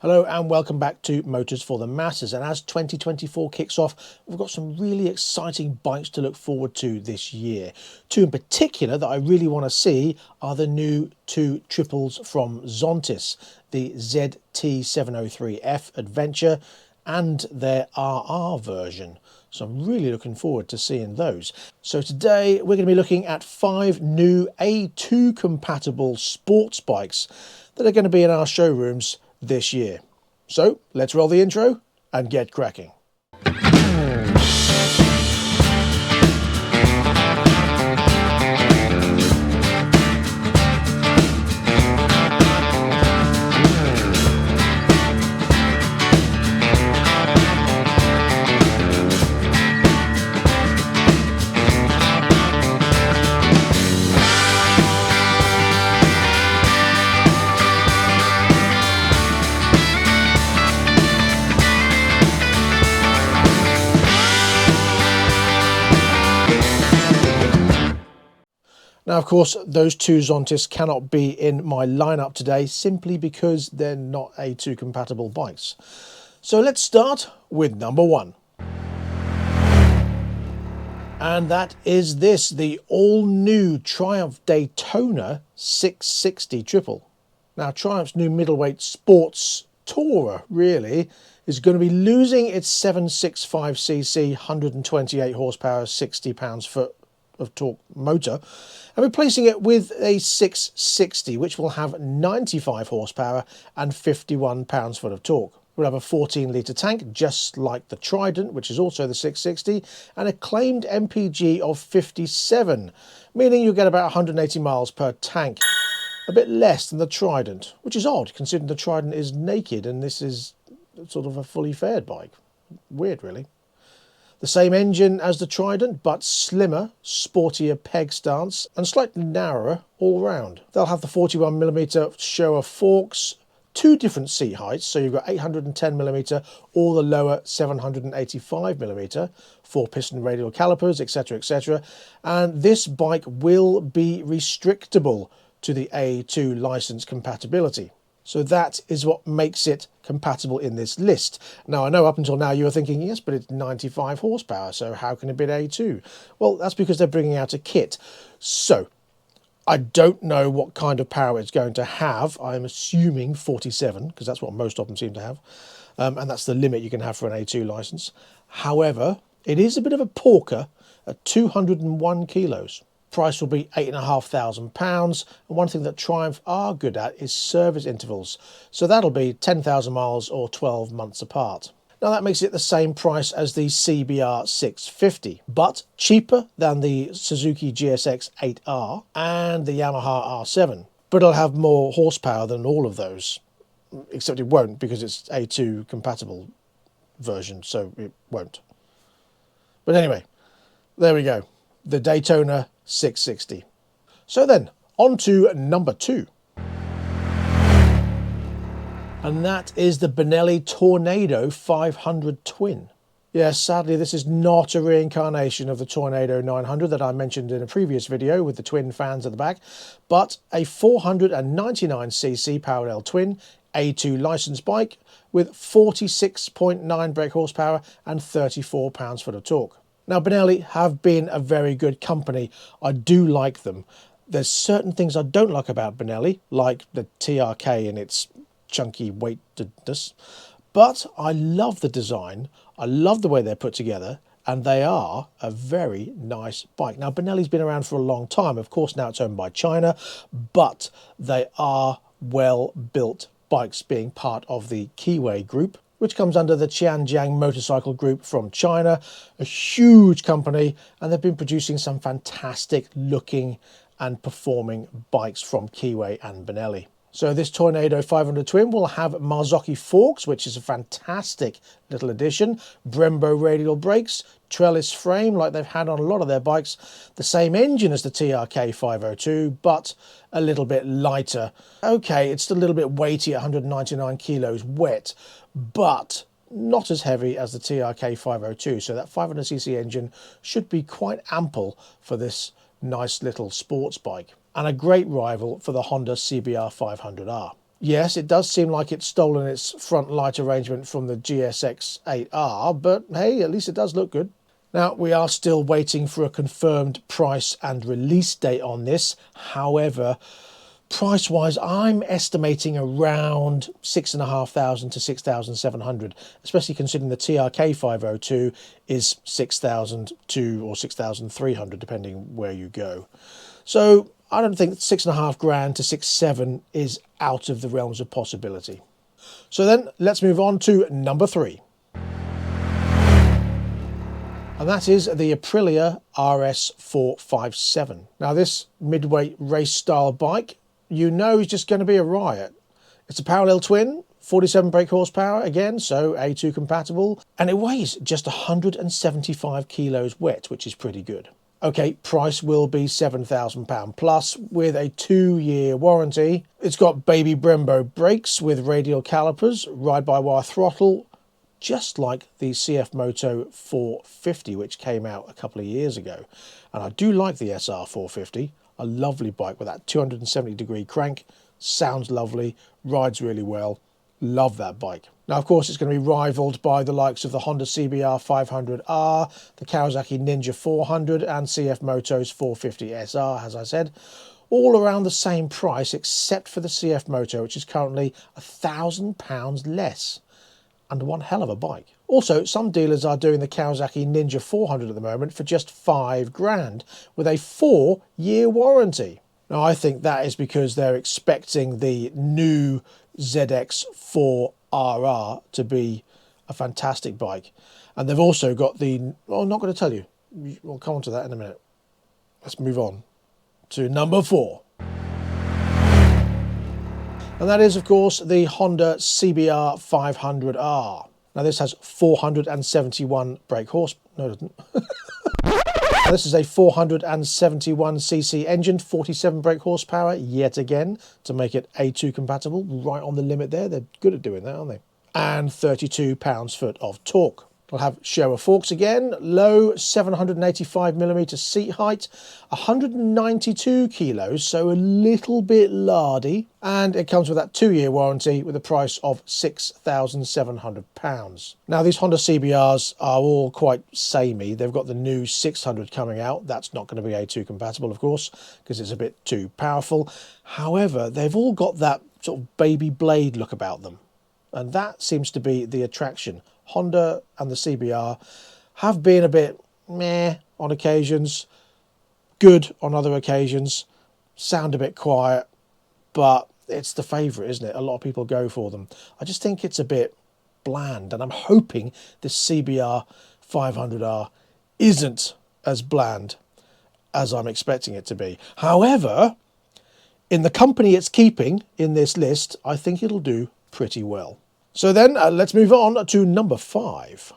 Hello and welcome back to Motors for the Masses, and as 2024 kicks off, we've got some really exciting bikes to look forward to this year. Two in particular that I really want to see are the new two triples from Zontis, the ZT703F Adventure and their RR version. So I'm really looking forward to seeing those. So today we're going to be looking at 5 new A2 compatible sports bikes that are going to be in our showrooms this year. So let's roll the intro and get cracking. Now, of course, those two Zontis cannot be in my lineup today simply because they're not A2 compatible bikes. So let's start with number 1. And that is this, the all-new Triumph Daytona 660 Triple. Now, Triumph's new middleweight sports tourer, really, is going to be losing its 765cc, 128 horsepower, 60 pounds-foot of torque motor and replacing it with a 660, which will have 95 horsepower and 51 pounds-foot of torque. We'll have a 14-litre tank, just like the Trident, which is also the 660, and a claimed MPG of 57, meaning you'll get about 180 miles per tank. A bit less than the Trident, which is odd, considering the Trident is naked and this is sort of a fully fared bike. Weird, really. The same engine as the Trident, but slimmer, sportier peg stance and slightly narrower all round. They'll have the 41mm Showa forks, 2 different seat heights, so you've got 810mm or the lower 785mm, 4-piston radial calipers, etc, etc. And this bike will be restrictable to the A2 license compatibility. So that is what makes it compatible in this list. Now, I know up until now you were thinking, yes, but it's 95 horsepower, so how can it be an A2? Well, that's because they're bringing out a kit. So, I don't know what kind of power it's going to have. I'm assuming 47, because that's what most of them seem to have. And that's the limit you can have for an A2 license. However, it is a bit of a porker at 201 kilos. Price will be £8,500, and one thing that Triumph are good at is service intervals, so that'll be 10,000 miles or 12 months apart. Now that makes it the same price as the CBR 650, but cheaper than the Suzuki GSX 8R and the Yamaha R7, but it'll have more horsepower than all of those, except it won't because it's A2 compatible version, so it won't. But anyway, there we go, the Daytona 660. So then, on to number 2. And that is the Benelli Tornado 500 Twin. Yes, sadly this is not a reincarnation of the Tornado 900 that I mentioned in a previous video with the twin fans at the back, but a 499cc parallel twin A2 licensed bike with 46.9 brake horsepower and 34 pounds-foot of torque. Now, Benelli have been a very good company. I do like them. There's certain things I don't like about Benelli, like the TRK and its chunky weightedness, but I love the design. I love the way they're put together, and they are a very nice bike. Now, Benelli's been around for a long time. Of course, now it's owned by China, but they are well-built bikes, being part of the Keeway group, which comes under the Qianjiang Motorcycle Group from China, a huge company, and they've been producing some fantastic looking and performing bikes from Keeway and Benelli. So this Tornado 500 Twin will have Marzocchi forks, which is a fantastic little addition, Brembo radial brakes, trellis frame like they've had on a lot of their bikes, the same engine as the TRK 502, but a little bit lighter. Okay, it's still a little bit weighty at 199 kilos wet, but not as heavy as the TRK 502, so that 500cc engine should be quite ample for this nice little sports bike, and a great rival for the Honda CBR 500R. Yes, it does seem like it's stolen its front light arrangement from the GSX 8R, but hey, at least it does look good. Now, we are still waiting for a confirmed price and release date on this. However, price-wise, I'm estimating around 6,500 to 6,700, especially considering the TRK 502 is 6,002 or 6,300, depending where you go. So I don't think 6.5 grand to 6-7 is out of the realms of possibility. So then let's move on to number 3. And that is the Aprilia RS457. Now this midweight race style bike, you know, is just going to be a riot. It's a parallel twin, 47 brake horsepower again, so A2 compatible, and it weighs just 175 kilos wet, which is pretty good. Okay, price will be £7,000 plus with a 2-year warranty. It's got baby Brembo brakes with radial calipers, ride-by-wire throttle, just like the CF Moto 450, which came out a couple of years ago. And I do like the SR 450, a lovely bike with that 270-degree crank, sounds lovely, rides really well, love that bike. Now, of course, it's going to be rivaled by the likes of the Honda CBR 500R, the Kawasaki Ninja 400 and CF Moto's 450 SR, as I said, all around the same price except for the CF Moto, which is currently £1,000 less. And one hell of a bike. Also, some dealers are doing the Kawasaki Ninja 400 at the moment for just 5 grand with a 4-year warranty. Now, I think that is because they're expecting the new ZX4RR to be a fantastic bike. And they've also got the, well, I'm not going to tell you. We'll come on to that in a minute. Let's move on to number 4. And that is, of course, the Honda CBR 500R. Now, this has 471 brake horsepower. No, it doesn't. This is a 471cc engine, 47 brake horsepower, yet again, to make it A2 compatible. Right on the limit there. They're good at doing that, aren't they? And 32 pounds-foot of torque. It'll have Showa forks again, low 785mm seat height, 192 kilos, so a little bit lardy. And it comes with that 2-year warranty with a price of £6,700. Now, these Honda CBRs are all quite samey. They've got the new 600 coming out. That's not going to be A2 compatible, of course, because it's a bit too powerful. However, they've all got that sort of baby blade look about them. And that seems to be the attraction. Honda and the CBR have been a bit meh on occasions, good on other occasions, sound a bit quiet, but it's the favourite, isn't it? A lot of people go for them. I just think it's a bit bland, and I'm hoping this CBR 500R isn't as bland as I'm expecting it to be. However, in the company it's keeping in this list, I think it'll do pretty well. So then let's move on to number 5.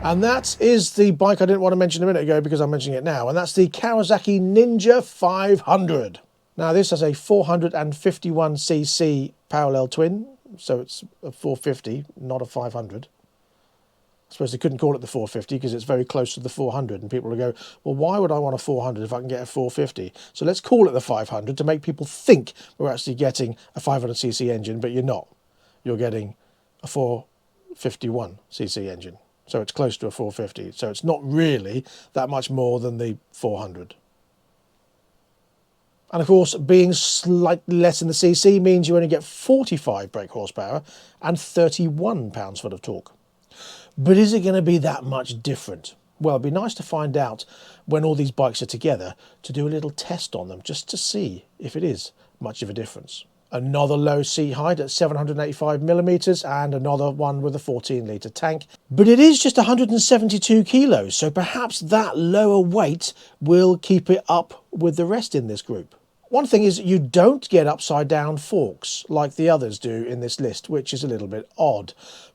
And that is the bike I didn't want to mention a minute ago because I'm mentioning it now, and that's the Kawasaki Ninja 500. Now, this has a 451cc parallel twin, so it's a 450, not a 500. I suppose they couldn't call it the 450 because it's very close to the 400, and people will go, well, why would I want a 400 if I can get a 450? So let's call it the 500 to make people think we're actually getting a 500cc engine, but you're not. You're getting a 451cc engine. So it's close to a 450. So it's not really that much more than the 400. And of course, being slightly less in the cc means you only get 45 brake horsepower and 31 pounds-foot of torque. But is it going to be that much different? Well, it'd be nice to find out when all these bikes are together to do a little test on them just to see if it is much of a difference. Another low seat height at 785mm and another one with a 14-litre tank. But it is just 172 kilos, so perhaps that lower weight will keep it up with the rest in this group. One thing is you don't get upside-down forks like the others do in this list, which is a little bit odd.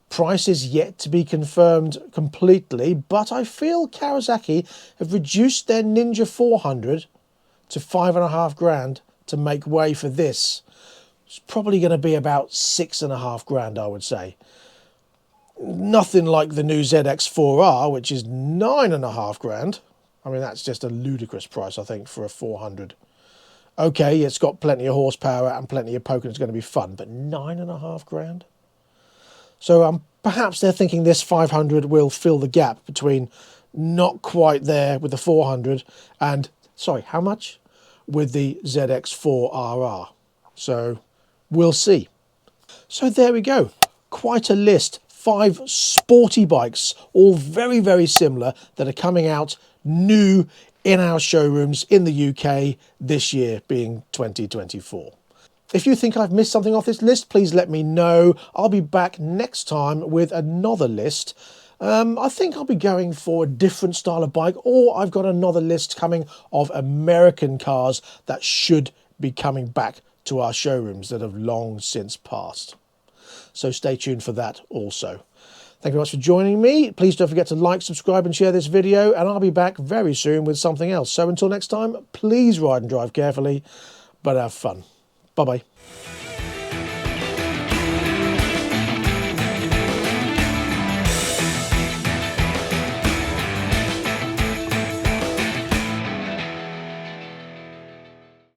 Price is yet to be confirmed completely, but I feel Kawasaki have reduced their Ninja 400 to 5.5 grand to make way for this. It's probably going to be about 6.5 grand, I would say. Nothing like the new ZX4R, which is 9.5 grand. I mean, that's just a ludicrous price, I think, for a 400. Okay, it's got plenty of horsepower and plenty of poke and it's going to be fun, but 9.5 grand? So perhaps they're thinking this 500 will fill the gap between not quite there with the 400 and, sorry, how much? With the ZX4RR. So we'll see. So there we go. Quite a list. 5 sporty bikes, all very, very similar, that are coming out new in our showrooms in the UK this year, being 2024. If you think I've missed something off this list, please let me know. I'll be back next time with another list. I think I'll be going for a different style of bike, or I've got another list coming of American cars that should be coming back to our showrooms that have long since passed. So stay tuned for that also. Thank you very much for joining me. Please don't forget to like, subscribe and share this video, and I'll be back very soon with something else. So until next time, please ride and drive carefully, but have fun. Bye-bye.